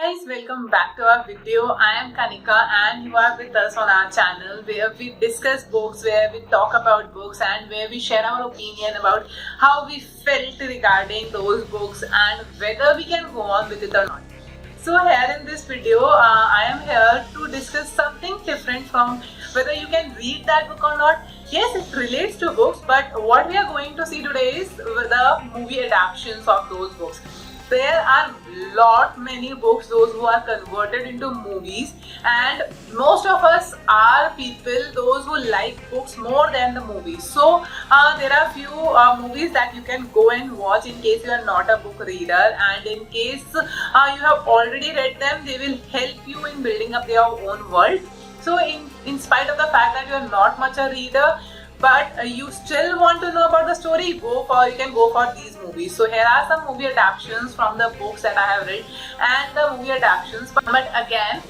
Guys, welcome back to our video. I am Kanika and you are with us on our channel where we discuss books, where we talk about books and where we share our opinion about how we felt regarding those books and whether we can go on with it or not. So here in this video, I am here to discuss something different from whether you can read that book or not. Yes, it relates to books, but what we are going to see today is the movie adaptations of those books. There are many books those who are converted into movies, and most of us are people those who like books more than the movies. So there are few movies that you can go and watch in case you are not a book reader, and in case you have already read them, they will help you in building up your own world. So in spite of the fact that you are not much a reader, but you still want to know about the story, you can go for these movies. So here are some movie adaptations from the books that I have read and the movie adaptations. But again,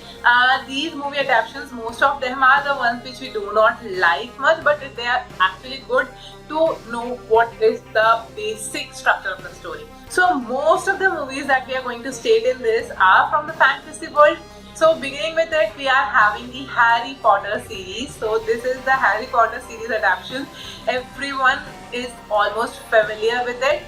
these movie adaptations, most of them are the ones which we do not like much, but they are actually good to know what is the basic structure of the story. So most of the movies that we are going to state in this are from the fantasy world. So beginning with it, we are having the Harry Potter series. So this is the Harry Potter series adaptation. Everyone is almost familiar with it.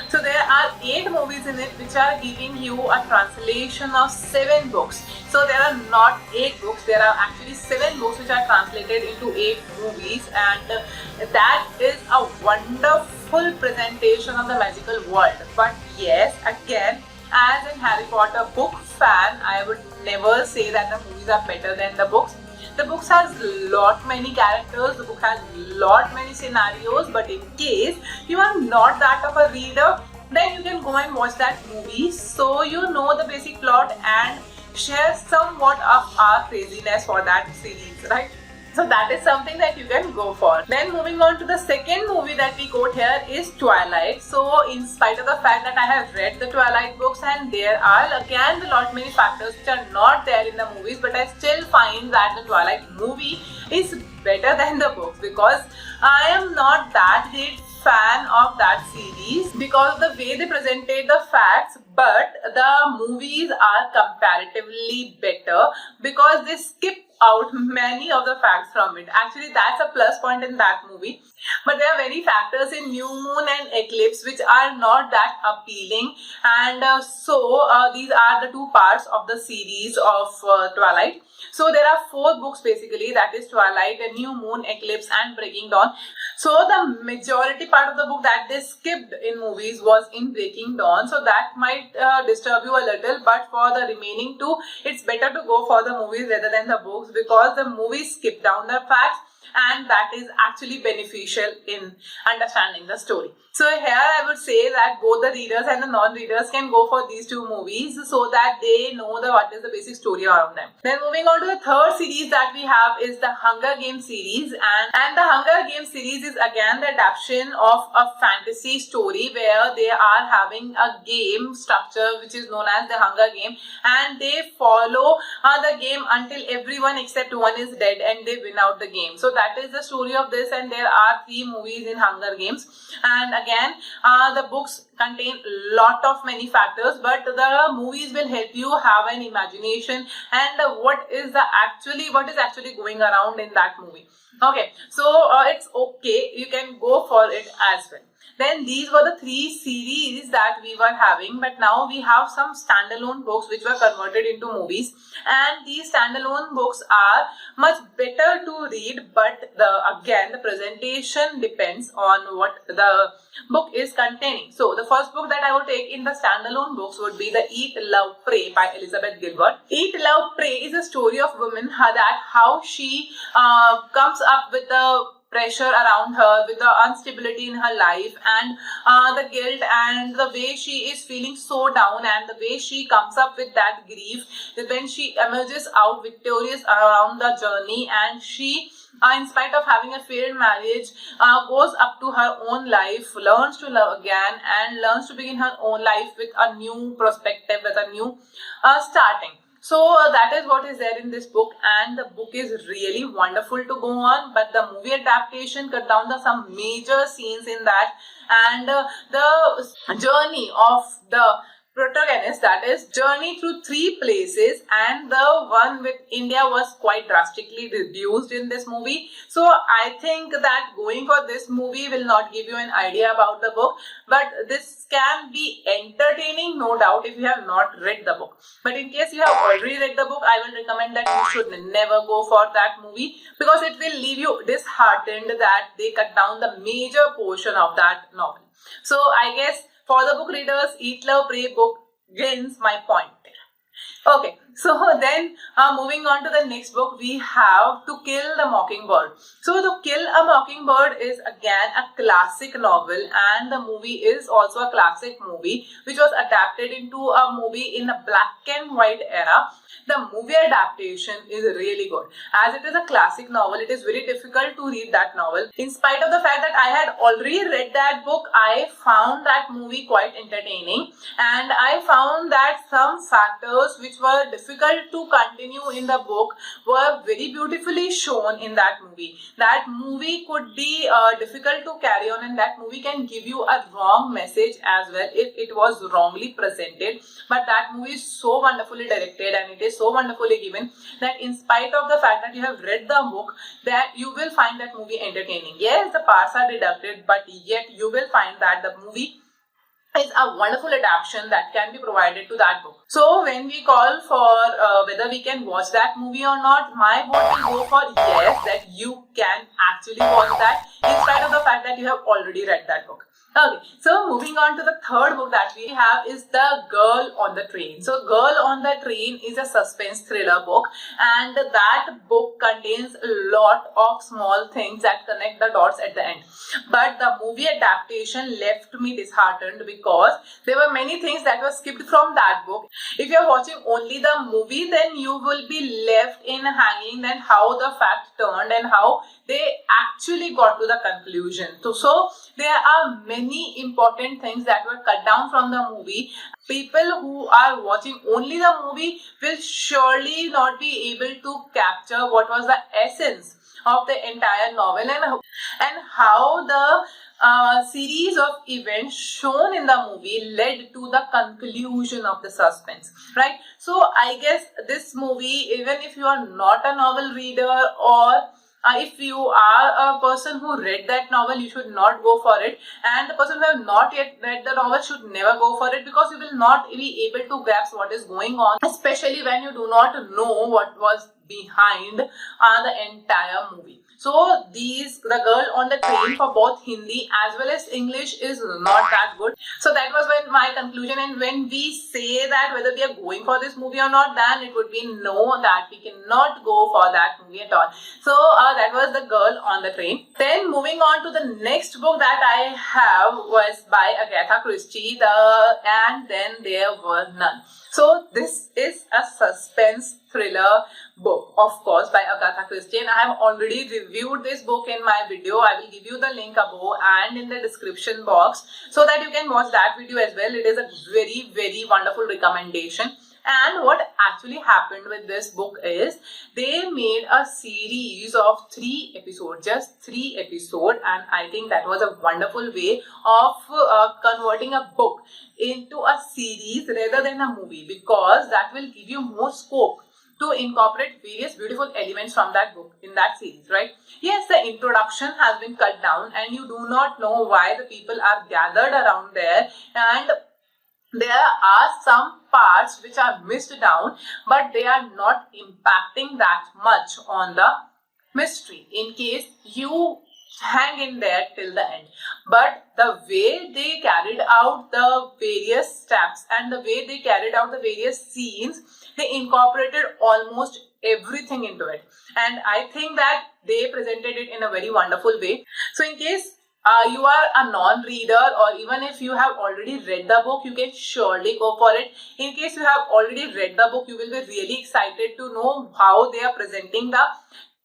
So there are 8 movies in it which are giving you a translation of 7 books. So there are not 8 books, there are actually 7 books which are translated into 8 movies, and that is a wonderful presentation of the magical world. But yes, again, as in Harry Potter book fan, I would never say that the movies are better than the books. The books has many characters, the book has many scenarios, but in case you are not that of a reader, then you can go and watch that movie so you know the basic plot and share somewhat of our craziness for that series, right? So that is something that you can go for. Then moving on to the second movie that we quote here is Twilight. So in spite of the fact that I have read the Twilight books and there are again many factors which are not there in the movies, but I still find that the Twilight movie is better than the books because I am not that great fan of that series because of the way they presented the facts, but the movies are comparatively better because they skip out many of the facts from it. Actually, that's a plus point in that movie. But there are many factors in new moon and eclipse which are not that appealing, and these are the 2 parts of the series of Twilight. So there are 4 books basically, that is Twilight, a New Moon, Eclipse and Breaking Dawn. So the majority part of the book that they skipped in movies was in Breaking Dawn. So that might disturb you a little, but for the remaining 2, it's better to go for the movies rather than the books because the movies skip down the facts, and that is actually beneficial in understanding the story. So here I would say that both the readers and the non-readers can go for these 2 movies so that they know what is the basic story around them. Then moving on to the third series that we have is the Hunger Games series, and the Hunger Games series is again the adaptation of a fantasy story where they are having a game structure which is known as the Hunger Game, and they follow the game until everyone except one is dead and they win out the game. So that is the story of this, and there are 3 movies in Hunger Games. And again, the books contain many factors, but the movies will help you have an imagination and what is actually going around in that movie. Okay, so it's okay, you can go for it as well. Then these were the 3 series that we were having, but now we have some standalone books which were converted into movies, and these standalone books are much better to read, but again the presentation depends on what the book is containing. So the first book that I would take in the standalone books would be the Eat, Love, Pray by Elizabeth Gilbert. Eat, Love, Pray is a story of women, how she comes up with the pressure around her, with the instability in her life and the guilt and the way she is feeling so down, and the way she comes up with that grief when she emerges out victorious around the journey, and she in spite of having a failed marriage goes up to her own life, learns to love again and learns to begin her own life with a new perspective, with a new starting. So that is what is there in this book, and the book is really wonderful to go on, but the movie adaptation cut down some major scenes in that, and the journey of the protagonist, that is journey through 3 places, and the one with India was quite drastically reduced in this movie. So I think that going for this movie will not give you an idea about the book, but this can be entertaining, no doubt, if you have not read the book. But in case you have already read the book, I will recommend that you should never go for that movie, because it will leave you disheartened that they cut down the major portion of that novel. So I guess for the book readers, Eat, Love, Pray book gains my point there. Okay, so then moving on to the next book, we have To Kill the Mockingbird. So To Kill a Mockingbird is again a classic novel, and the movie is also a classic movie which was adapted into a movie in a black and white era. The movie adaptation is really good. As it is a classic novel, it is very difficult to read that novel. In spite of the fact that I had already read that book, I found that movie quite entertaining, and I found that some factors which were difficult to continue in the book were very beautifully shown in that movie. That movie could be difficult to carry on, and that movie can give you a wrong message as well if it was wrongly presented. But that movie is so wonderfully directed, and it is so wonderfully given that in spite of the fact that you have read the book, that you will find that movie entertaining. Yes, the parts are deducted, but yet you will find that the movie is a wonderful adaptation that can be provided to that book. So when we call for whether we can watch that movie or not, my vote will go for yes, that you can actually watch that in spite of the fact that you have already read that book. Okay, so moving on to the third book that we have is The Girl on the Train. So Girl on the Train is a suspense thriller book, and that book contains a lot of small things that connect the dots at the end. But the movie adaptation left me disheartened because there were many things that were skipped from that book. If you are watching only the movie, then you will be left in hanging then how the fact turned and how they actually got to the conclusion. So there are many important things that were cut down from the movie. People who are watching only the movie will surely not be able to capture what was the essence of the entire novel and how the series of events shown in the movie led to the conclusion of the suspense, right? So I guess this movie, even if you are not a novel reader, or if you are a person who read that novel, you should not go for it, and the person who have not yet read the novel should never go for it, because you will not be able to grasp what is going on, especially when you do not know what was behind the entire movie. So The Girl on the Train for both Hindi as well as English is not that good. So that was when my conclusion, and when we say that whether we are going for this movie or not, then it would be no, that we cannot go for that movie at all. So that was The Girl on the Train. Then moving on to the next book that I have was by Agatha Christie, And Then There Were None. So this is a suspense thriller book, of course, by Agatha Christie, and I have already reviewed this book in my video. I will give you the link above and in the description box so that you can watch that video as well. It is a very, very wonderful recommendation. And what actually happened with this book is they made a series of 3 episodes, just 3 episodes, and I think that was a wonderful way of converting a book into a series rather than a movie, because that will give you more scope to incorporate various beautiful elements from that book in that series, right? Yes, the introduction has been cut down and you do not know why the people are gathered around there, and there are some parts which are missed down, but they are not impacting that much on the mystery in case you hang in there till the end. But the way they carried out the various steps and the way they carried out the various scenes, they incorporated almost everything into it, and I think that they presented it in a very wonderful way. So in case you are a non-reader, or even if you have already read the book, you can surely go for it. In case you have already read the book, you will be really excited to know how they are presenting the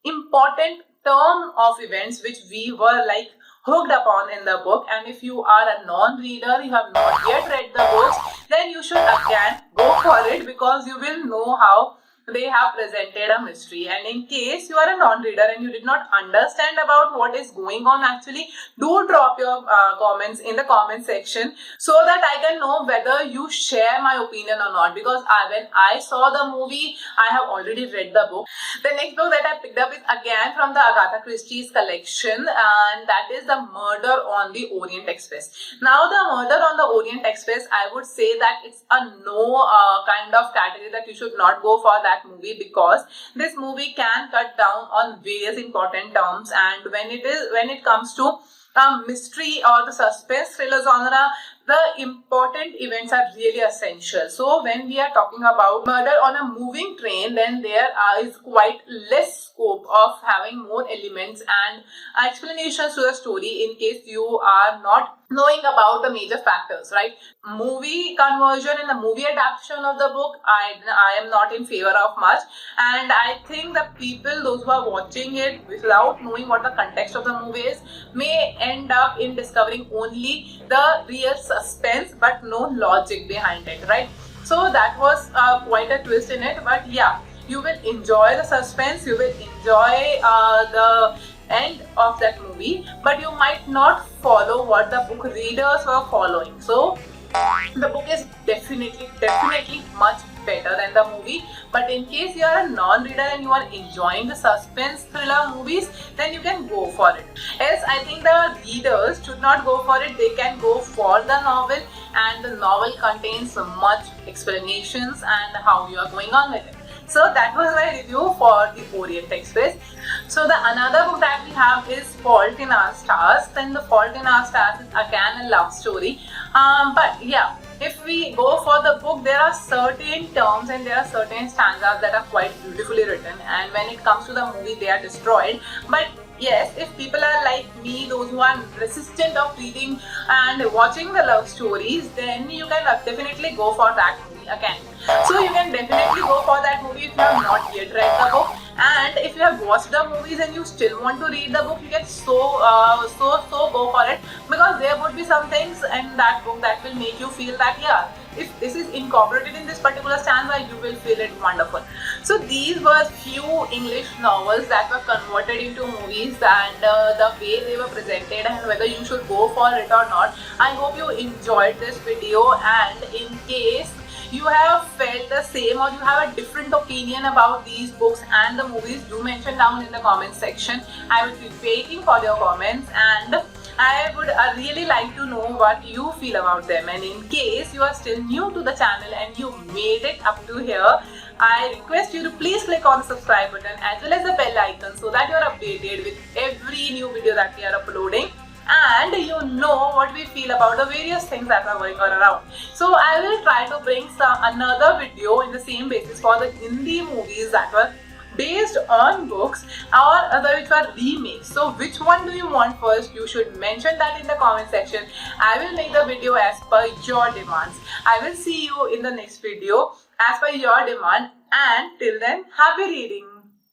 important turn of events which we were like hooked upon in the book. And if you are a non-reader, you have not yet read the books, then you should again go for it, because you will know how they have presented a mystery. And in case you are a non-reader and you did not understand about what is going on actually, do drop your comments in the comment section so that I can know whether you share my opinion or not, because when I saw the movie, I have already read the book. The next book that I picked up is again from the Agatha Christie's collection, and that is The Murder on the Orient Express. Now, The Murder on the Orient Express, I would say that it's a no kind of category that you should not go for that movie, because this movie can cut down on various important terms, and when it comes to mystery or the suspense thriller genre, the important events are really essential. So when we are talking about murder on a moving train, then there is quite less scope of having more elements and explanations to the story in case you are not knowing about the major factors, right? Movie conversion and the movie adaptation of the book, I am not in favor of much, and I think the people, those who are watching it without knowing what the context of the movie is, may end up in discovering only the real suspense but no logic behind it, right? So that was quite a twist in it, but yeah, you will enjoy the suspense, you will enjoy the end of that movie, but you might not follow what the book readers were following. So the book is definitely much better than the movie, but in case you are a non-reader and you are enjoying the suspense thriller movies, then you can go for it. Else, I think the readers should not go for it. They can go for the novel, and the novel contains much explanations and how you are going on with it. So that was my review for the Orient Express. So the another book that we have is Fault in Our Stars. Then The Fault in Our Stars is again a love story. But yeah, if we go for the book, there are certain terms and there are certain stanzas that are quite beautifully written, and when it comes to the movie, they are destroyed. But yes, if people are like me, those who are resistant of reading and watching the love stories, then you can definitely go for that movie again. So you can definitely go for that movie if you have not yet read the book. And if you have watched the movies and you still want to read the book, you can so go for it, because there would be some things in that book that will make you feel that yeah, if this is incorporated in this particular stanza, you will feel it wonderful. So these were few English novels that were converted into movies, and the way they were presented and whether you should go for it or not. I hope you enjoyed this video, and in case you have felt the same or you have a different opinion about these books and the movies, do mention down in the comment section. I will be waiting for your comments, and I would really like to know what you feel about them. And in case you are still new to the channel and you made it up to here, I request you to please click on the subscribe button as well as the bell icon so that you are updated with every new video that we are uploading, and you know what we feel about the various things that are going on around. So I will try to bring another video in the same basis for the Hindi movies that were based on books or other which were remakes. So which one do you want first? You should mention that in the comment section. I will make the video as per your demands. I will see you in the next video as per your demand, and till then, happy reading.